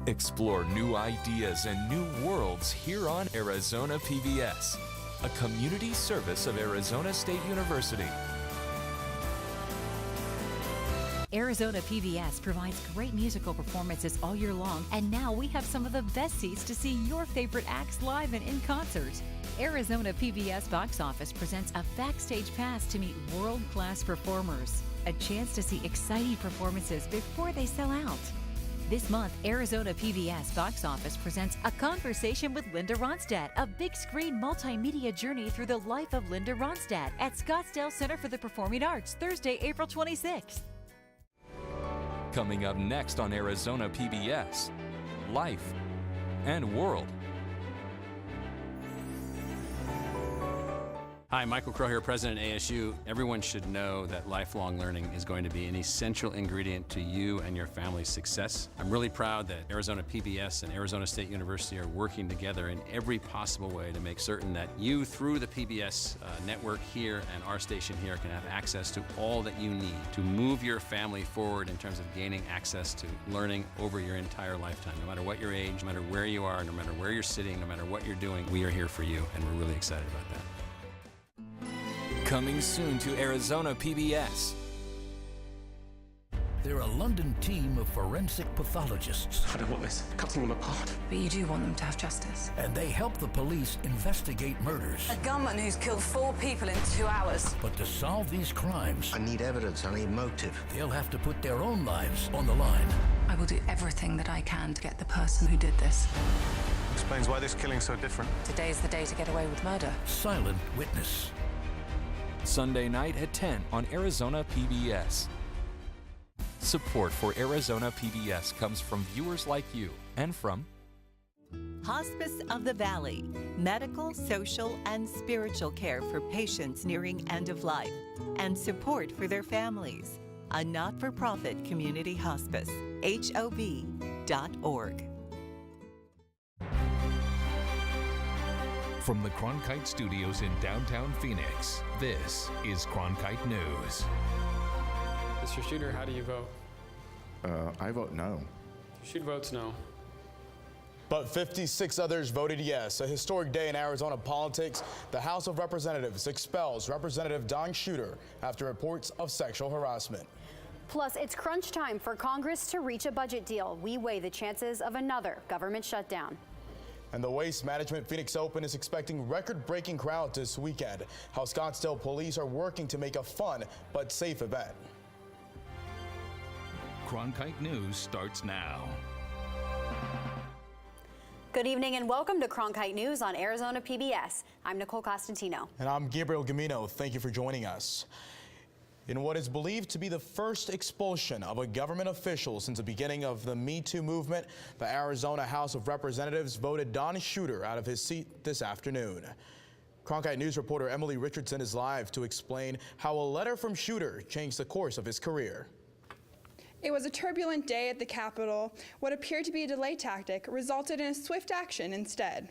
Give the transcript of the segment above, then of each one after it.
Explore new ideas and new worlds here on Arizona PBS, a community service of Arizona State University. Arizona PBS provides great musical performances all year long, and now we have some of the best seats to see your favorite acts live and in concert. Arizona PBS Box Office presents a backstage pass to meet world-class performers, a chance to see exciting performances before they sell out. This month, Arizona PBS Box Office presents A Conversation with Linda Ronstadt, a big-screen multimedia journey through the life of Linda Ronstadt at Scottsdale Center for the Performing Arts, Thursday, April 26th. Coming up next on Arizona PBS, Life and World. Hi, Michael Crow here, President of ASU. Everyone should know that lifelong learning is going to be an essential ingredient to you and your family's success. I'm really proud that Arizona PBS and Arizona State University are working together in every possible way to make certain that you, through the PBS network here and our station here, can have access to all that you need to move your family forward in terms of gaining access to learning over your entire lifetime. No matter what your age, no matter where you are, no matter where you're sitting, no matter what you're doing, we are here for you, and we're really excited about that. Coming soon to Arizona PBS. They're a London team of forensic pathologists. I don't want this cutting them apart. But you do want them to have justice. And they help the police investigate murders. A gunman who's killed 4 people in 2 hours. But to solve these crimes, I need evidence, I need motive. they'll have to put their own lives on the line. I will do everything that I can to get the person who did this. Explains why this killing's so different. Today's the day to get away with murder. Silent Witness. Sunday night at 10 on Arizona PBS. Support for Arizona PBS comes from viewers like you and from Hospice of the Valley, medical, social, and spiritual care for patients nearing end of life, and support for their families. A not-for-profit community hospice, HOV.org. From the Cronkite Studios in downtown Phoenix, this is Cronkite News. Mr. Shooter, how do you vote? I vote no. Shoot votes no. But 56 others voted yes. A historic day in Arizona politics. The House of Representatives expels Representative Don Shooter after reports of sexual harassment. Plus, it's crunch time for Congress to reach a budget deal. We weigh the chances of another government shutdown. And the Waste Management Phoenix Open is expecting record-breaking crowd this weekend. How Scottsdale police are working to make a fun but safe event. Cronkite News starts now. Good evening and welcome to Cronkite News on Arizona PBS. I'm Nicole Costantino. And I'm Gabriel Gamino. Thank you for joining us. In what is believed to be the first expulsion of a government official since the beginning of the Me Too movement, the Arizona House of Representatives voted Don Shooter out of his seat this afternoon. Cronkite News reporter Emily Richardson is live to explain how a letter from Shooter changed the course of his career. It was a turbulent day at the Capitol. What appeared to be a delay tactic resulted in a swift action instead.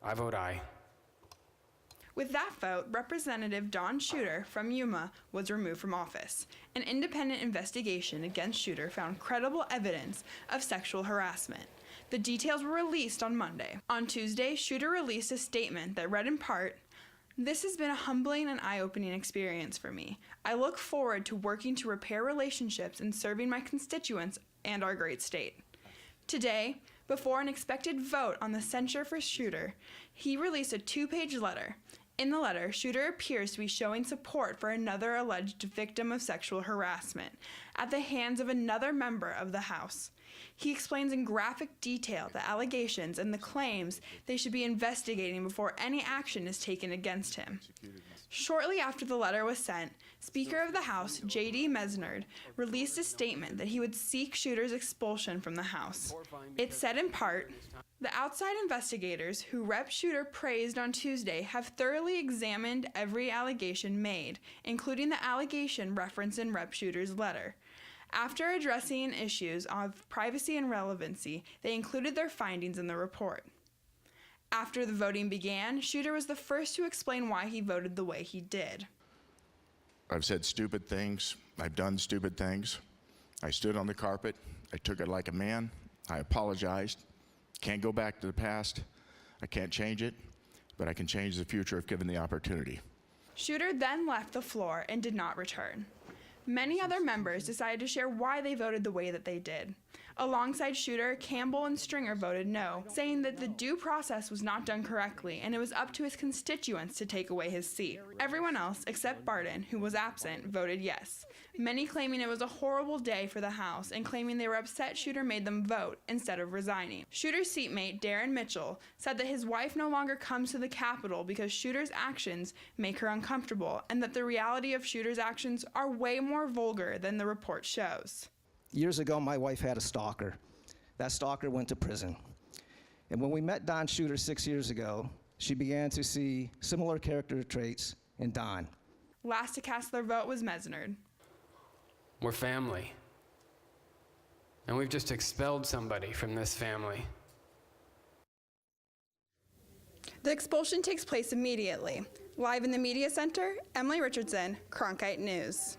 I vote aye. With that vote, Representative Don Shooter from Yuma was removed from office. An independent investigation against Shooter found credible evidence of sexual harassment. The details were released on Monday. On Tuesday, Shooter released a statement that read in part, "This has been a humbling and eye-opening experience for me. I look forward to working to repair relationships and serving my constituents and our great state." Today, before an expected vote on the censure for Shooter, he released a 2-page letter. In the letter, Shooter appears to be showing support for another alleged victim of sexual harassment at the hands of another member of the House. He explains in graphic detail the allegations and the claims they should be investigating before any action is taken against him. Shortly after the letter was sent, Speaker of the House, J.D. Mesnard, released a statement that he would seek Shooter's expulsion from the House. It said in part, "The outside investigators who Rep. Shooter praised on Tuesday have thoroughly examined every allegation made, including the allegation referenced in Rep. Shooter's letter. After addressing issues of privacy and relevancy, they included their findings in the report." After the voting began, Shooter was the first to explain why he voted the way he did. I've said stupid things. I've done stupid things. I stood on the carpet. I took it like a man. I apologized. Can't go back to the past. I can't change it, but I can change the future if given the opportunity. Shooter then left the floor and did not return. Many other members decided to share why they voted the way that they did. Alongside Shooter, Campbell and Stringer voted no, saying that the due process was not done correctly and it was up to his constituents to take away his seat. Everyone else, except Barton, who was absent, voted yes. Many claiming it was a horrible day for the House and claiming they were upset Shooter made them vote instead of resigning. Shooter's seatmate, Darren Mitchell, said that his wife no longer comes to the Capitol because Shooter's actions make her uncomfortable and that the reality of Shooter's actions are way more vulgar than the report shows. Years ago, my wife had a stalker. That stalker went to prison. And when we met Don Shooter 6 years ago, she began to see similar character traits in Don. Last to cast their vote was Mesnard. We're family. And we've just expelled somebody from this family. The expulsion takes place immediately. Live in the media center, Emily Richardson, Cronkite News.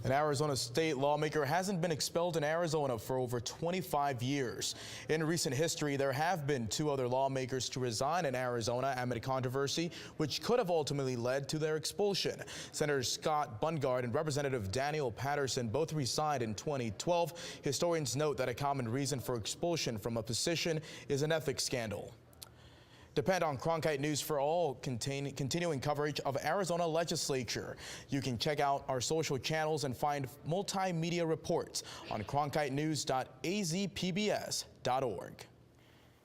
An Arizona state lawmaker hasn't been expelled in Arizona for over 25 years. In recent history, there have been 2 other lawmakers to resign in Arizona amid controversy, which could have ultimately led to their expulsion. Senator Scott Bungard and Representative Daniel Patterson both resigned in 2012. Historians note that a common reason for expulsion from a position is an ethics scandal. Depend on Cronkite News for all continuing coverage of Arizona legislature. You can check out our social channels and find multimedia reports on cronkitenews.azpbs.org.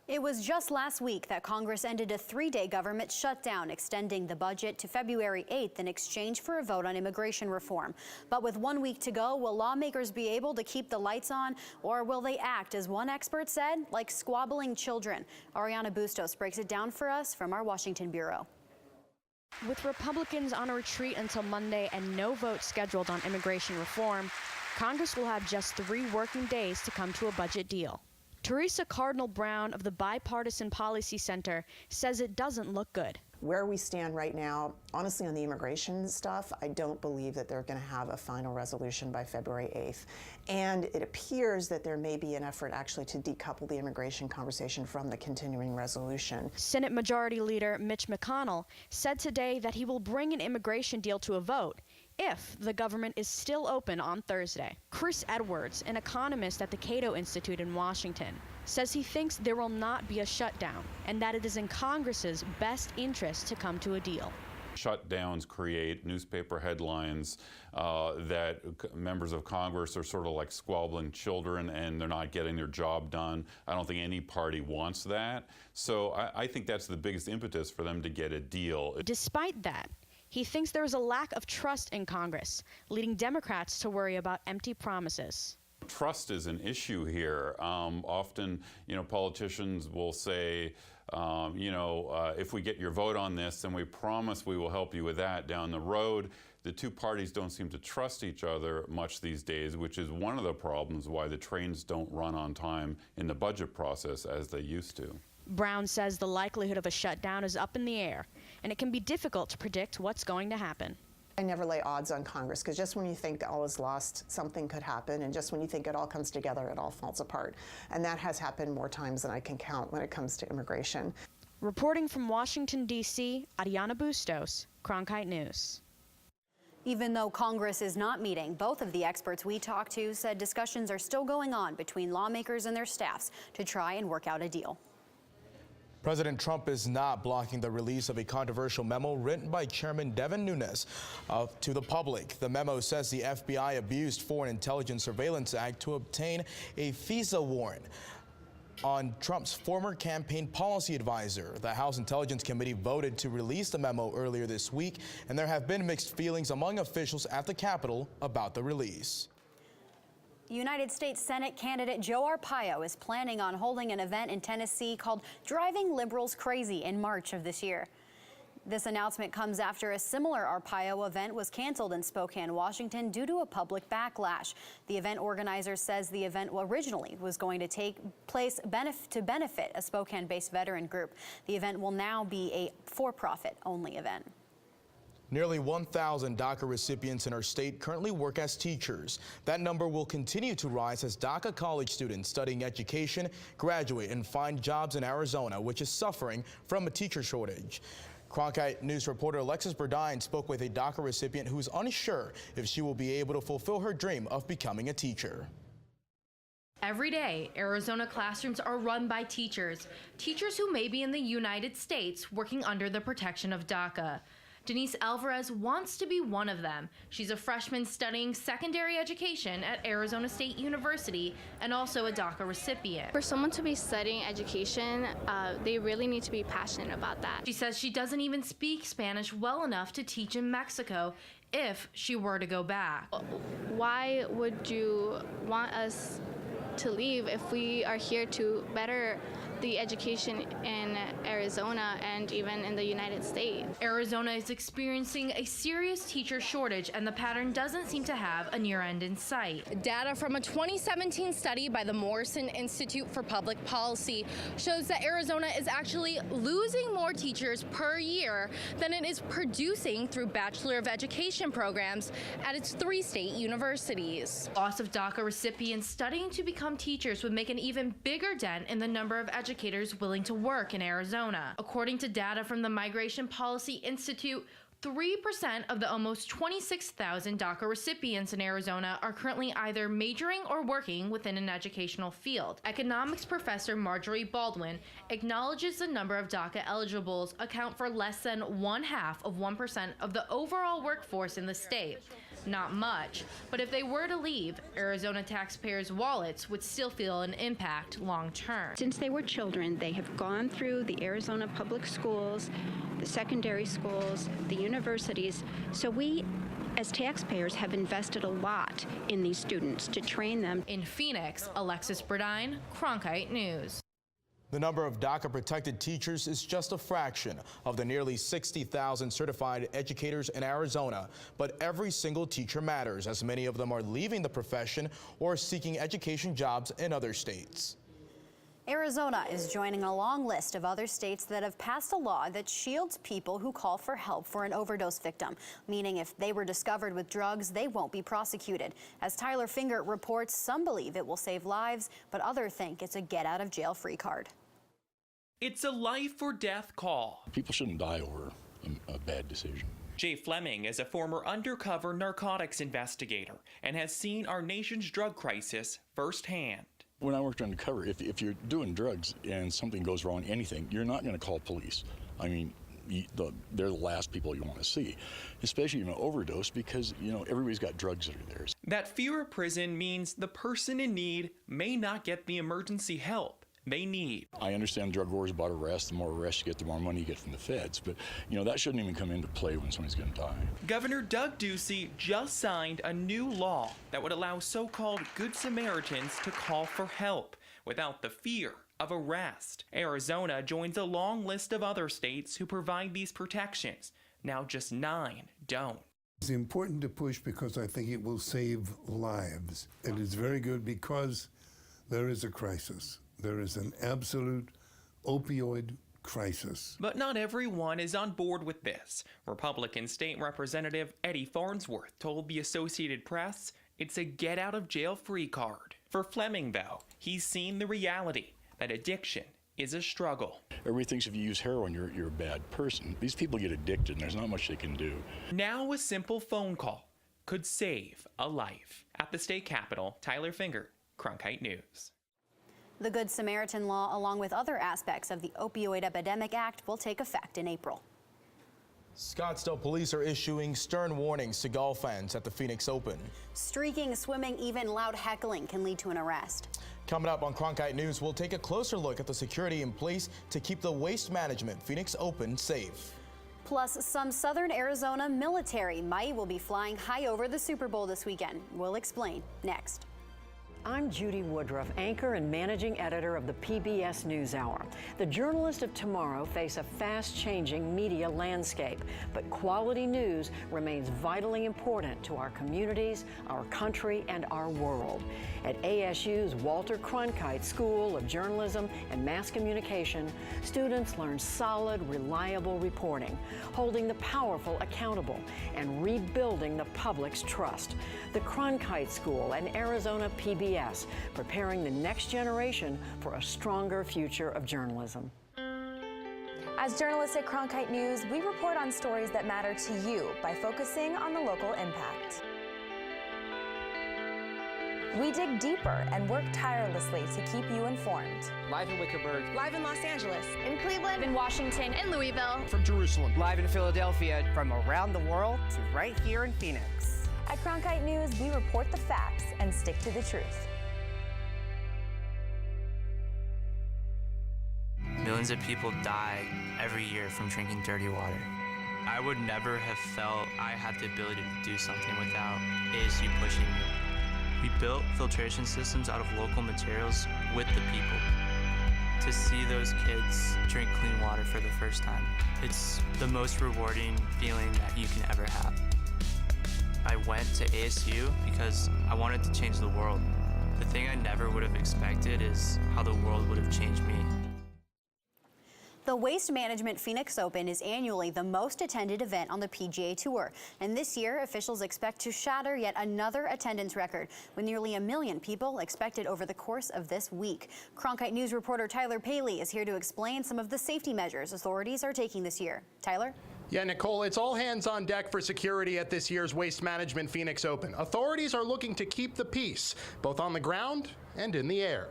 It was just last week that Congress ended a 3-day government shutdown, extending the budget to February 8th in exchange for a vote on immigration reform. But with 1 week to go, will lawmakers be able to keep the lights on, or will they act, as one expert said, like squabbling children? Ariana Bustos breaks it down for us from our Washington bureau. With Republicans on a retreat until Monday and no vote scheduled on immigration reform, Congress will have just 3 working days to come to a budget deal. Teresa Cardinal Brown of the Bipartisan Policy Center says it doesn't look good. Where we stand right now, honestly, on the immigration stuff, I don't believe that they're going to have a final resolution by February 8th. And it appears that there may be an effort actually to decouple the immigration conversation from the continuing resolution. Senate Majority Leader Mitch McConnell said today that he will bring an immigration deal to a vote if the government is still open on Thursday. Chris Edwards, an economist at the Cato Institute in Washington, says he thinks there will not be a shutdown and that it is in Congress's best interest to come to a deal. Shutdowns create newspaper headlines that members of Congress are sort of like squabbling children and they're not getting their job done. I don't think any party wants that. So I think that's the biggest impetus for them to get a deal. Despite that, he thinks there is a lack of trust in Congress, leading Democrats to worry about empty promises. Trust is an issue here. Often, politicians will say, if we get your vote on this, then we promise we will help you with that down the road. The 2 parties don't seem to trust each other much these days, which is one of the problems why the trains don't run on time in the budget process as they used to. Brown says the likelihood of a shutdown is up in the air, and it can be difficult to predict what's going to happen. I never lay odds on Congress, because just when you think all is lost, something could happen, and just when you think it all comes together, it all falls apart. And that has happened more times than I can count when it comes to immigration. Reporting from Washington, D.C., Ariana Bustos, Cronkite News. Even though Congress is not meeting, both of the experts we talked to said discussions are still going on between lawmakers and their staffs to try and work out a deal. President Trump is not blocking the release of a controversial memo written by Chairman Devin Nunes to the public. The memo says the FBI abused Foreign Intelligence Surveillance Act to obtain a FISA warrant on Trump's former campaign policy advisor. The House Intelligence Committee voted to release the memo earlier this week, and there have been mixed feelings among officials at the Capitol about the release. United States Senate candidate Joe Arpaio is planning on holding an event in Tennessee called Driving Liberals Crazy in March of this year. This announcement comes after a similar Arpaio event was canceled in Spokane, Washington due to a public backlash. The event organizer says the event originally was going to take place to benefit a Spokane-based veteran group. The event will now be a for-profit only event. Nearly 1,000 DACA recipients in our state currently work as teachers. That number will continue to rise as DACA college students studying education graduate and find jobs in Arizona, which is suffering from a teacher shortage. Cronkite News reporter Alexis Burdine spoke with a DACA recipient who's unsure if she will be able to fulfill her dream of becoming a teacher. Every day, Arizona classrooms are run by teachers who may be in the United States working under the protection of DACA. Denise Alvarez wants to be one of them. She's a freshman studying secondary education at Arizona State University and also a DACA recipient. For someone to be studying education, they really need to be passionate about that. She says she doesn't even speak Spanish well enough to teach in Mexico if she were to go back. Why would you want us to leave if we are here to better the education in Arizona and even in the United States? Arizona is experiencing a serious teacher shortage, and the pattern doesn't seem to have a near end in sight. Data from a 2017 study by the Morrison Institute for Public Policy shows that Arizona is actually losing more teachers per year than it is producing through Bachelor of Education programs at its 3 state universities. Loss of DACA recipients studying to become teachers would make an even bigger dent in the number of educators willing to work in Arizona. According to data from the Migration Policy Institute, 3% of the almost 26,000 DACA recipients in Arizona are currently either majoring or working within an educational field. Economics professor Marjorie Baldwin acknowledges the number of DACA eligibles account for less than 0.5% of the overall workforce in the state. Not much, but if they were to leave, Arizona taxpayers' wallets would still feel an impact long term. Since they were children, they have gone through the Arizona public schools, the secondary schools, the universities. So we, as taxpayers, have invested a lot in these students to train them. In Phoenix, Alexis Burdine, Cronkite News. The number of DACA-protected teachers is just a fraction of the nearly 60,000 certified educators in Arizona, but every single teacher matters, as many of them are leaving the profession or seeking education jobs in other states. Arizona is joining a long list of other states that have passed a law that shields people who call for help for an overdose victim, meaning if they were discovered with drugs, they won't be prosecuted. As Tyler Finger reports, some believe it will save lives, but others think it's a get-out-of-jail-free card. It's a life or death call. People shouldn't die over a bad decision. Jay Fleming is a former undercover narcotics investigator and has seen our nation's drug crisis firsthand. When I worked undercover, if you're doing drugs and something goes wrong, anything, you're not going to call police. I mean, they're the last people you want to see, especially in an overdose, because, everybody's got drugs that are theirs. That fear of prison means the person in need may not get the emergency help they need. I understand drug wars about arrests. The more arrests you get, the more money you get from the feds. But, that shouldn't even come into play when somebody's going to die. Governor Doug Ducey just signed a new law that would allow so-called Good Samaritans to call for help without the fear of arrest. Arizona joins a long list of other states who provide these protections. Now just 9 don't. It's important to push because I think it will save lives. It is very good because there is a crisis. There is an absolute opioid crisis. But not everyone is on board with this. Republican State Representative Eddie Farnsworth told the Associated Press it's a get-out-of-jail-free card. For Fleming, though, he's seen the reality that addiction is a struggle. Everybody thinks if you use heroin, you're a bad person. These people get addicted, and there's not much they can do. Now a simple phone call could save a life. At the state capitol, Tyler Finger, Cronkite News. The Good Samaritan law, along with other aspects of the Opioid Epidemic Act, will take effect in April. Scottsdale police are issuing stern warnings to golf fans at the Phoenix Open. Streaking, swimming, even loud heckling can lead to an arrest. Coming up on Cronkite News, we'll take a closer look at the security in place to keep the Waste Management Phoenix Open safe. Plus, some Southern Arizona military might will be flying high over the Super Bowl this weekend. We'll explain next. I'm Judy Woodruff, anchor and managing editor of the PBS NewsHour. The journalists of tomorrow face a fast-changing media landscape, but quality news remains vitally important to our communities, our country, and our world. At ASU's Walter Cronkite School of Journalism and Mass Communication, students learn solid, reliable reporting, holding the powerful accountable, and rebuilding the public's trust. The Cronkite School and Arizona PBS, preparing the next generation for a stronger future of journalism. As journalists at Cronkite News, we report on stories that matter to you by focusing on the local impact. We dig deeper and work tirelessly to keep you informed. Live in Wickerburg. Live in Los Angeles. In Cleveland, in Washington, in Louisville. From Jerusalem. Live in Philadelphia. From around the world to right here in Phoenix. At Cronkite News, we report the facts and stick to the truth. Millions of people die every year from drinking dirty water. I would never have felt I had the ability to do something without ASU pushing me. We built filtration systems out of local materials with the people. To see those kids drink clean water for the first time, it's the most rewarding feeling that you can ever have. I went to ASU because I wanted to change the world. The thing I never would have expected is how the world would have changed me. The Waste Management Phoenix Open is annually the most attended event on the PGA Tour. And this year, officials expect to shatter yet another attendance record, with nearly 1 million people expected over the course of this week. Cronkite News reporter Tyler Paley is here to explain some of the safety measures authorities are taking this year. Tyler? Yeah, Nicole, it's all hands on deck for security at this year's Waste Management Phoenix Open. Authorities are looking to keep the peace, both on the ground and in the air.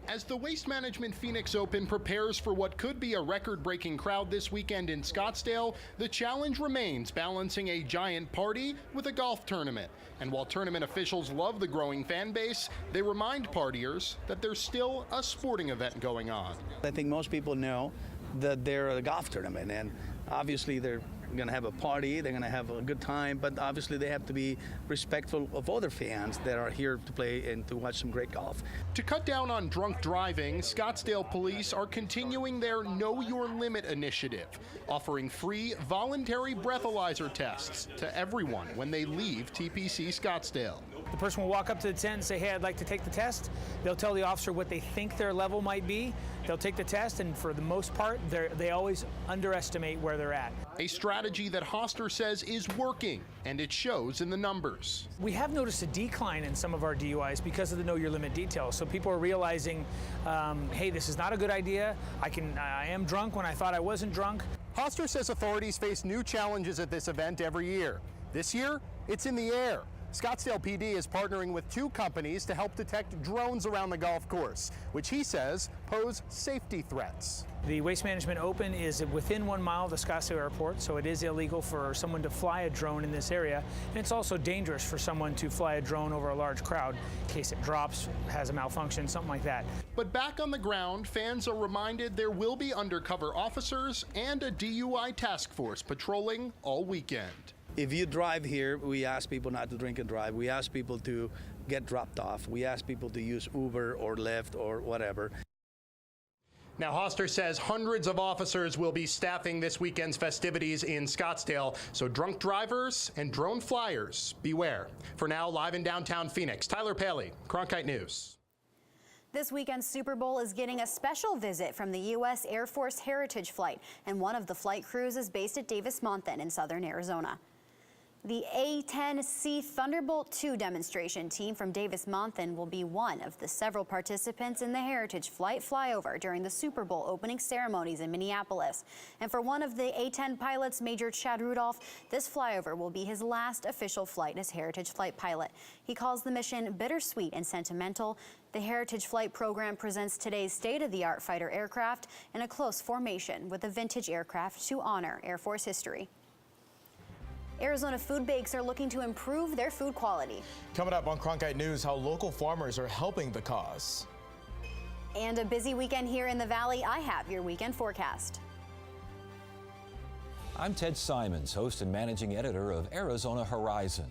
As the Waste Management Phoenix Open prepares for what could be a record-breaking crowd this weekend in Scottsdale, the challenge remains balancing a giant party with a golf tournament. And while tournament officials love the growing fan base, they remind partiers that there's still a sporting event going on. I think most people know that they're a golf tournament, and obviously they're going to have a party, they're going to have a good time, but obviously they have to be respectful of other fans that are here to play and to watch some great golf. To cut down on drunk driving, Scottsdale police are continuing their Know Your Limit initiative, offering free voluntary breathalyzer tests to everyone when they leave TPC Scottsdale. The person will walk up to the tent and say, hey, I'd like to take the test. They'll tell the officer what they think their level might be. They'll take the test, and for the most part, they always underestimate where they're at. A strategy that Hoster says is working, and it shows in the numbers. We have noticed a decline in some of our DUIs because of the Know Your Limit details. So people are realizing, hey, this is not a good idea. I am drunk when I thought I wasn't drunk. Hoster says authorities face new challenges at this event every year. This year, it's in the air. Scottsdale PD is partnering with 2 companies to help detect drones around the golf course, which he says pose safety threats. The Waste Management Open is within 1 mile of the Scottsdale Airport, so it is illegal for someone to fly a drone in this area. And it's also dangerous for someone to fly a drone over a large crowd in case it drops, has a malfunction, something like that. But back on the ground, fans are reminded there will be undercover officers and a DUI task force patrolling all weekend. If you drive here, we ask people not to drink and drive. We ask people to get dropped off. We ask people to use Uber or Lyft or whatever. Now, Hoster says hundreds of officers will be staffing this weekend's festivities in Scottsdale, so drunk drivers and drone flyers, beware. For now, live in downtown Phoenix, Tyler Paley, Cronkite News. This weekend's Super Bowl is getting a special visit from the U.S. Air Force Heritage Flight, and one of the flight crews is based at Davis-Monthan in southern Arizona. The A-10C Thunderbolt II demonstration team from Davis-Monthan will be one of the several participants in the Heritage Flight flyover during the Super Bowl opening ceremonies in Minneapolis. And for one of the A-10 pilots, Major Chad Rudolph, this flyover will be his last official flight as Heritage Flight pilot. He calls the mission bittersweet and sentimental. The Heritage Flight program presents today's state-of-the-art fighter aircraft in a close formation with a vintage aircraft to honor Air Force history. Arizona food banks are looking to improve their food quality. Coming up on Cronkite News, how local farmers are helping the cause. And a busy weekend here in the Valley. I have your weekend forecast. I'm Ted Simons, host and managing editor of Arizona Horizon.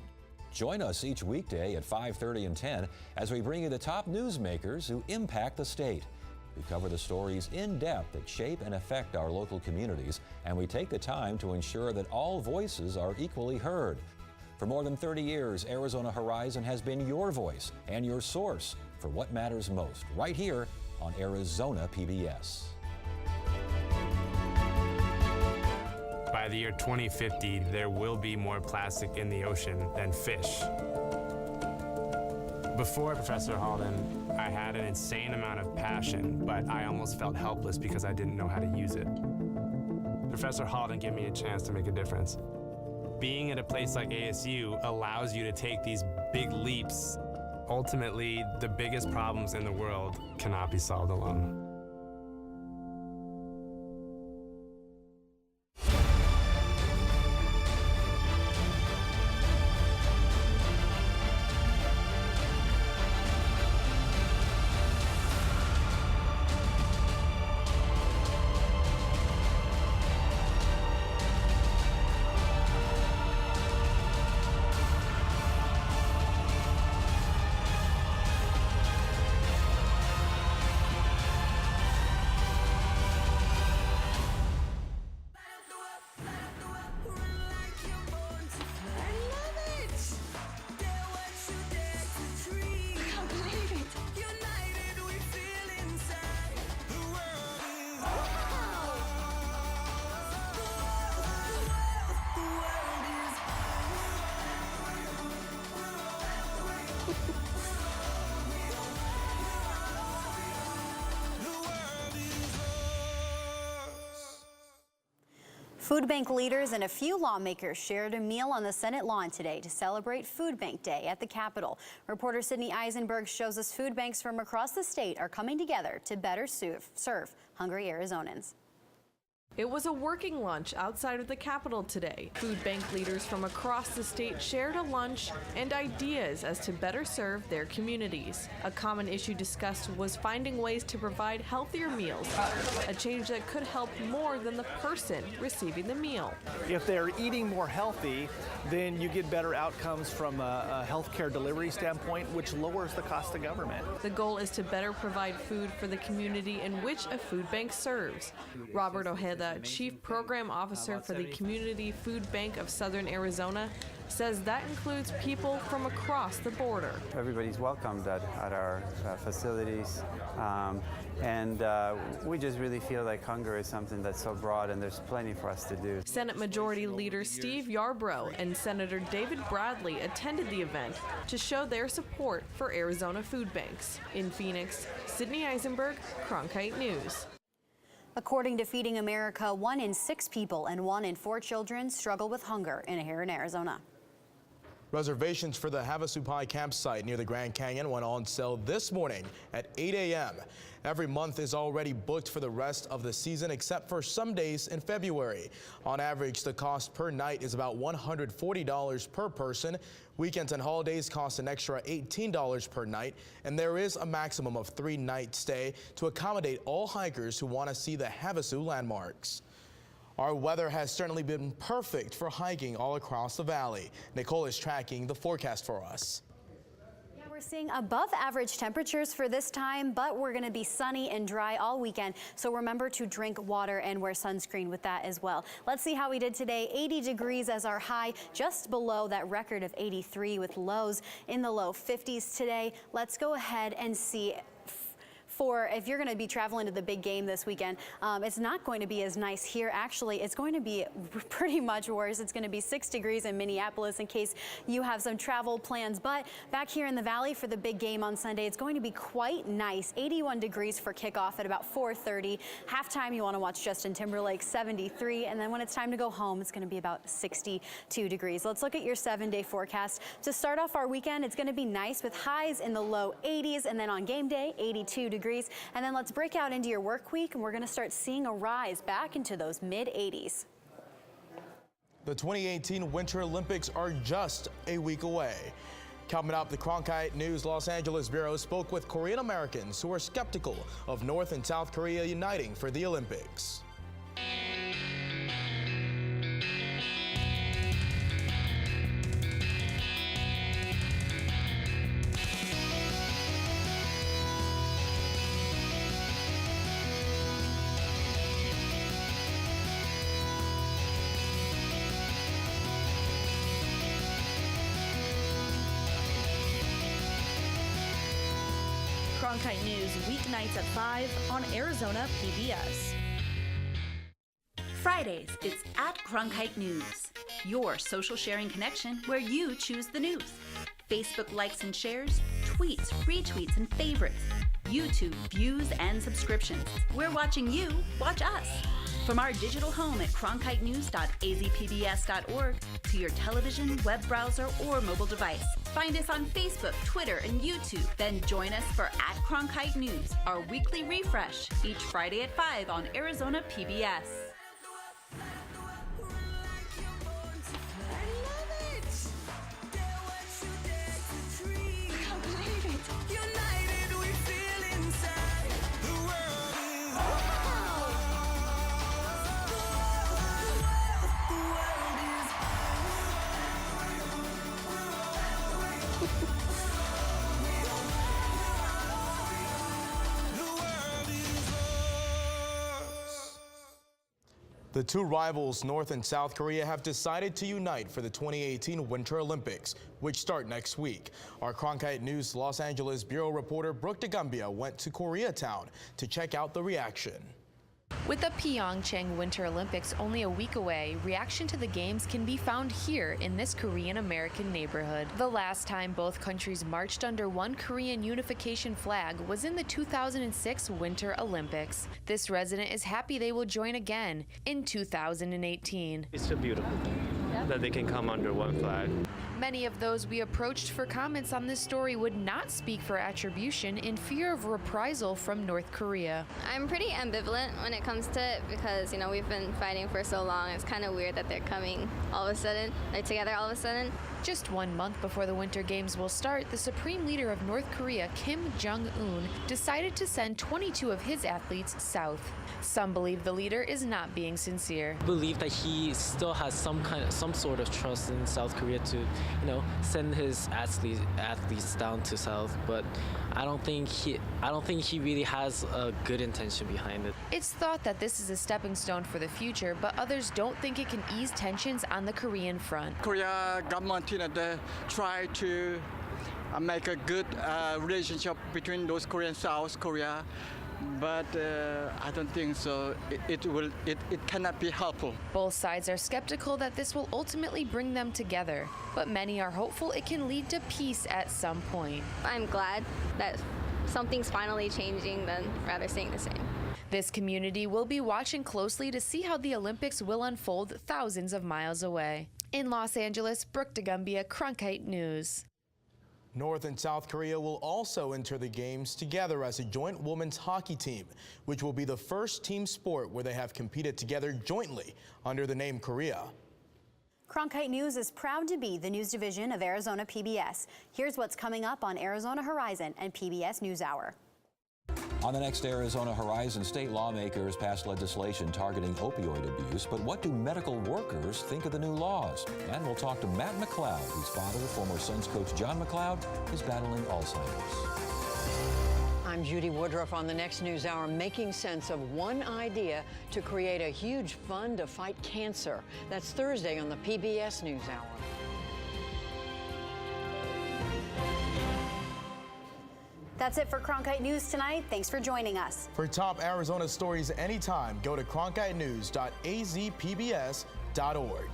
Join us each weekday at 5:30 and 10 as we bring you the top newsmakers who impact the state. We cover the stories in depth that shape and affect our local communities, and we take the time to ensure that all voices are equally heard. For more than 30 years, Arizona Horizon has been your voice and your source for what matters most, right here on Arizona PBS. By the year 2050, there will be more plastic in the ocean than fish. Before Professor Halden, I had an insane amount of passion, but I almost felt helpless because I didn't know how to use it. Professor Halden gave me a chance to make a difference. Being at a place like ASU allows you to take these big leaps. Ultimately, the biggest problems in the world cannot be solved alone. Food bank leaders and a few lawmakers shared a meal on the Senate lawn today to celebrate Food Bank Day at the Capitol. Reporter Sydney Eisenberg shows us food banks from across the state are coming together to better serve hungry Arizonans. It was a working lunch outside of the Capitol today. Food bank leaders from across the state shared a lunch and ideas as to better serve their communities. A common issue discussed was finding ways to provide healthier meals, a change that could help more than the person receiving the meal. If they're eating more healthy, then you get better outcomes from a healthcare delivery standpoint, which lowers the cost to government. The goal is to better provide food for the community in which a food bank serves. Robert Ojeda, Chief Program Officer for the Community Food Bank of Southern Arizona, says that includes people from across the border. Everybody's welcomed at our facilities, and we just really feel like hunger is something that's so broad, and there's plenty for us to do. Senate Majority Leader Steve Yarbrough and Senator David Bradley attended the event to show their support for Arizona food banks. In Phoenix, Sydney Eisenberg, Cronkite News. According to Feeding America, 1 in 6 people and 1 in 4 children struggle with hunger here in Arizona. Reservations for the Havasu Pie campsite near the Grand Canyon went on sale this morning at 8 a.m. Every month is already booked for the rest of the season except for some days in February. On average, the cost per night is about $140 per person. Weekends and holidays cost an extra $18 per night, and there is a maximum of 3-night stay to accommodate all hikers who want to see the Havasu landmarks. Our weather has certainly been perfect for hiking all across the valley. Nicole is tracking the forecast for us. We're seeing above average temperatures for this time, but we're going to be sunny and dry all weekend. So remember to drink water and wear sunscreen with that as well. Let's see how we did today. 80 degrees as our high, just below that record of 83 with lows in the low 50s today. Let's go ahead and see. For if you're going to be traveling to the big game this weekend, it's not going to be as nice here. Actually, it's going to be pretty much worse. It's going to be 6 degrees in Minneapolis in case you have some travel plans. But back here in the valley for the big game on Sunday, it's going to be quite nice. 81 degrees for kickoff at about 4:30. Halftime, you want to watch Justin Timberlake, 73. And then when it's time to go home, it's going to be about 62 degrees. Let's look at your 7-day forecast. To start off our weekend, it's going to be nice with highs in the low 80s. And then on game day, 82 degrees. And then let's break out into your work week, and we're going to start seeing a rise back into those mid-80s. The 2018 Winter Olympics are just a week away. Coming up, the Cronkite News Los Angeles Bureau spoke with Korean Americans who are skeptical of North and South Korea uniting for the Olympics. Cronkite News, weeknights at 5 on Arizona PBS. Fridays, it's at Cronkite News, your social sharing connection where you choose the news. Facebook likes and shares, tweets, retweets, and favorites. YouTube views and subscriptions. We're watching you watch us. From our digital home at cronkitenews.azpbs.org to your television, web browser, or mobile device. Find us on Facebook, Twitter, and YouTube. Then join us for at Cronkite News, our weekly refresh, each Friday at 5 on Arizona PBS. The two rivals, North and South Korea, have decided to unite for the 2018 Winter Olympics, which start next week. Our Cronkite News Los Angeles bureau reporter Brooke DeGumbia went to Koreatown to check out the reaction. With the Pyeongchang Winter Olympics only a week away, reaction to the games can be found here in this Korean-American neighborhood. The last time both countries marched under one Korean unification flag was in the 2006 Winter Olympics. This resident is happy they will join again in 2018. It's a beautiful thing that they can come under one flag. Many of those we approached for comments on this story would not speak for attribution in fear of reprisal from North Korea. I'm pretty ambivalent when it comes to it because, we've been fighting for so long. It's kind of weird that they're coming all of a sudden. They're together all of a sudden. Just 1 month before the Winter Games will start, the supreme leader of North Korea, Kim Jong-un, decided to send 22 of his athletes south. Some believe the leader is not being sincere. I believe that he still has some sort of trust in South Korea to, send his athletes down to South, but I don't think he really has a good intention behind it. It's thought that this is a stepping stone for the future, but others don't think it can ease tensions on the Korean front. Korea government, they try to make a good relationship between North Korea and South Korea. But I don't think so. It cannot be helpful. Both sides are skeptical that this will ultimately bring them together, but many are hopeful it can lead to peace at some point. I'm glad that something's finally changing than rather staying the same. This community will be watching closely to see how the Olympics will unfold thousands of miles away. In Los Angeles, Brooke DeGumbia, Cronkite News. North and South Korea will also enter the games together as a joint women's hockey team, which will be the first team sport where they have competed together jointly under the name Korea. Cronkite News is proud to be the news division of Arizona PBS. Here's what's coming up on Arizona Horizon and PBS NewsHour. On the next Arizona Horizon, state lawmakers passed legislation targeting opioid abuse, but what do medical workers think of the new laws? And we'll talk to Matt McLeod, whose father, former Suns coach John McLeod, is battling Alzheimer's. I'm Judy Woodruff on the next NewsHour, making sense of one idea to create a huge fund to fight cancer. That's Thursday on the PBS NewsHour. That's it for Cronkite News tonight. Thanks for joining us. For top Arizona stories anytime, go to cronkitenews.azpbs.org.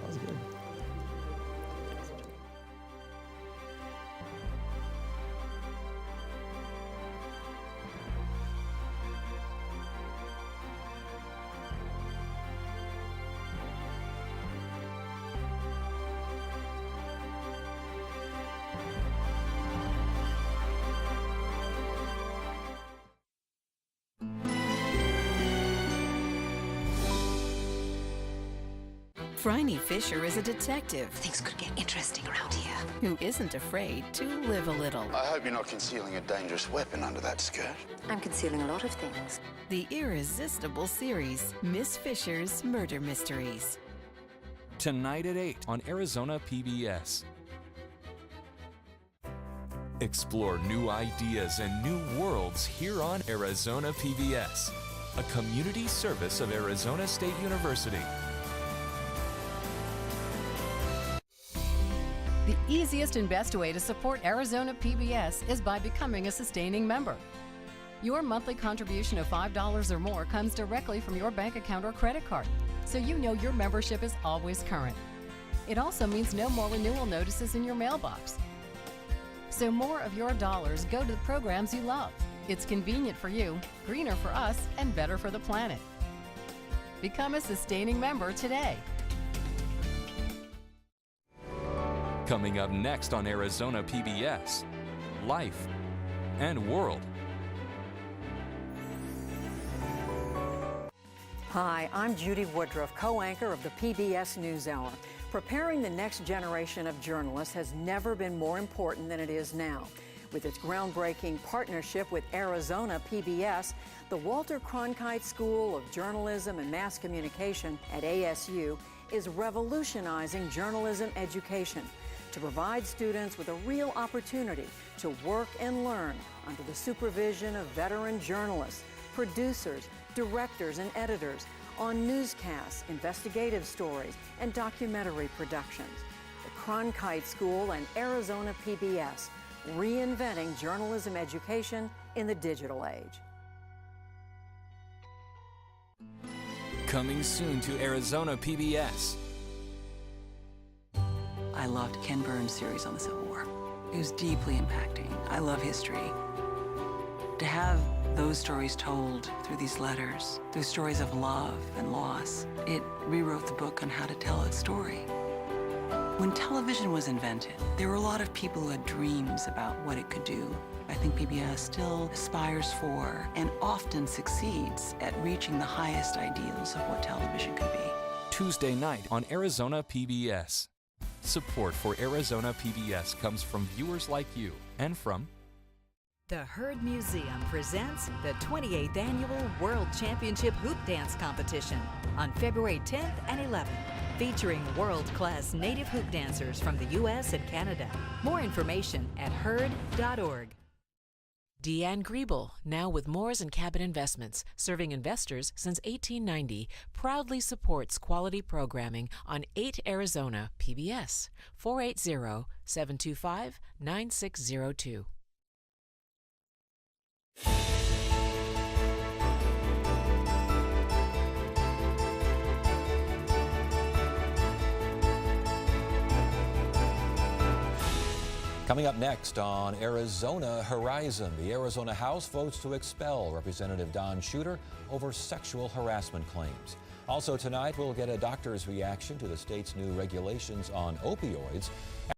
That was good. Bryony Fisher is a detective. Things could get interesting around here. Who isn't afraid to live a little. I hope you're not concealing a dangerous weapon under that skirt. I'm concealing a lot of things. The irresistible series, Miss Fisher's Murder Mysteries. Tonight at 8 on Arizona PBS. Explore new ideas and new worlds here on Arizona PBS, a community service of Arizona State University. The The easiest and best way to support Arizona PBS is by becoming a sustaining member. Your monthly contribution of $5 or more comes directly from your bank account or credit card, so you know your membership is always current. It also means no more renewal notices in your mailbox. So more of your dollars go to the programs you love. It's convenient for you, greener for us, and better for the planet. Become a sustaining member today. Coming up next on Arizona PBS, Life and World. Hi, I'm Judy Woodruff, co-anchor of the PBS NewsHour. Preparing the next generation of journalists has never been more important than it is now. With its groundbreaking partnership with Arizona PBS, the Walter Cronkite School of Journalism and Mass Communication at ASU is revolutionizing journalism education to provide students with a real opportunity to work and learn under the supervision of veteran journalists, producers, directors, and editors on newscasts, investigative stories, and documentary productions. The Cronkite School and Arizona PBS, reinventing journalism education in the digital age. Coming soon to Arizona PBS. I loved Ken Burns' series on the Civil War. It was deeply impacting. I love history. To have those stories told through these letters, through stories of love and loss, it rewrote the book on how to tell its story. When television was invented, there were a lot of people who had dreams about what it could do. I think PBS still aspires for and often succeeds at reaching the highest ideals of what television could be. Tuesday night on Arizona PBS. Support for Arizona PBS comes from viewers like you and from The Herd Museum presents the 28th Annual World Championship Hoop Dance Competition on February 10th and 11th, featuring world-class native hoop dancers from the U.S. and Canada. More information at herd.org. Deanne Griebel, now with Moores & Cabot Investments, serving investors since 1890, proudly supports quality programming on 8 Arizona PBS, 480-725-9602. Coming up next on Arizona Horizon, the Arizona House votes to expel Representative Don Shooter over sexual harassment claims. Also tonight, we'll get a doctor's reaction to the state's new regulations on opioids.